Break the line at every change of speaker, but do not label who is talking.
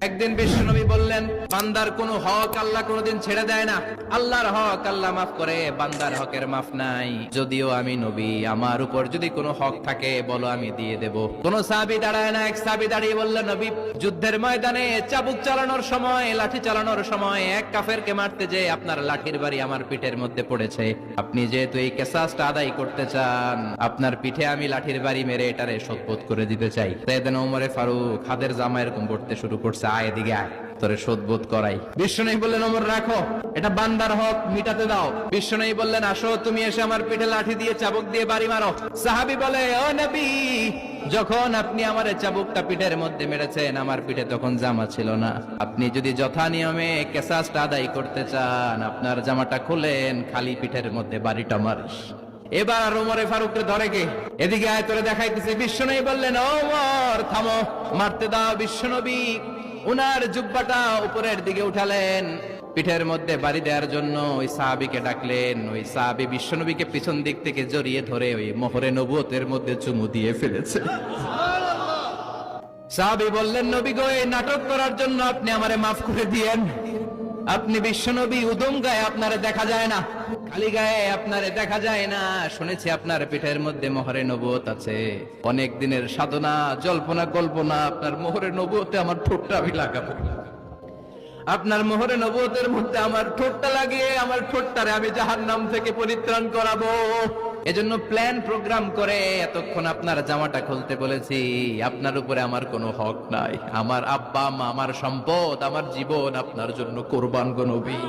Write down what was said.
একদিন বিশ্বনবী বললেন, বান্দার কোনো হক আল্লাহ কোনোদিন ছেড়ে দেয় না। আল্লাহর হক আল্লাহ মাফ করে, বান্দার হকের মাফ নাই। যদিও আমি নবী, আমার উপর যদি কোনো হক থাকে বলো, আমি দিয়ে দেব। কোন সাহাবী দাঁড়ায় না। এক সাহাবী দাঁড়িয়ে বললেন, নবী, যুদ্ধের ময়দানে চাবুক চালানোর সময়, লাঠি চালানোর সময় এক কাফেরকে মারতে যে আপনার লাঠির বাড়ি আমার পিঠের মধ্যে পড়েছে। আপনি যেহেতু এই কেসাসটা আদায় করতে চান, আপনার পিঠে আমি লাঠির বাড়ি মেরে এটারে শোধবোধ করে দিতে চাই। সাইয়েদনা ওমরে ফারুক হাদের জামা এরকম পড়তে শুরু করছে, আয় এদিকে আয়, তোরে শোধবোধ করাই। বিশ্বনবী বললেন, ওমর রাখো, এটা বান্দার হক, মিটাতে দাও। বিশ্বনবী বললেন, আসো, তুমি এসে আমার পিঠে লাঠি দিয়ে চাবুক দিয়ে বাড়ি মারো। সাহাবী বলে, ও নবী, যখন আপনি আমার চাবুকটা পিঠের মধ্যে মেরেছেন, আমার পিঠে তখন জামা ছিল না। আপনি যদি যথা নিয়মে কেসাসটা আদায় করতে চান, আপনার জামাটা খুলেন, খালি পিঠের মধ্যে বাড়িটা মারিস। এবার ওমরে ফারুককে ধরে কে, এদিকে আয়, তোরে দেখাইতেছে। বিশ্বনবী বললেন, ওমর থামো, মারতে দাও। বিশ্বনবী উনার জুব্বাটা উপরের দিকে উঠালেন, পিঠের মধ্যে বাড়ি দেওয়ার জন্য ওই সাহাবীকে ডাকলেন। ওই সাহাবী বিশ্বনবীকে পিছন দিক থেকে জড়িয়ে ধরে ওই মোহরে নবুয়তের মধ্যে চুমু দিয়ে ফেলেছে। সাহাবী বললেন, নবী গো, এই নাটক করার জন্য আপনি আমারে মাফ করে দিয়েন। আপনি বিশ্বনবী, উদম গায়ে আপনারে দেখা যায় না, খালি গায়ে আপনারে দেখা যায় না। শুনেছি আপনার পিঠের মধ্যে মোহরে নবুয়ত আছে। অনেক দিনের সাধনা, জল্পনা কল্পনা, আপনার মোহরে নবুয়তে আমার ঠোঁটটা আমি লাগাবো। আপনার মোহরে নবুয়তের মধ্যে আমার ঠোঁটটা লাগিয়ে আমার ঠোঁটটারে আমি জাহান্নাম থেকে পরিত্রাণ করাবো। এজন্য প্ল্যান প্রোগ্রাম করে এতক্ষণ আপনার জামাটা খুলতে বলেছি। আপনার উপরে আমার কোনো হক নাই। আমার আব্বা মা, আমার সম্পদ, আমার জীবন আপনার জন্য কোরবান গো নবী।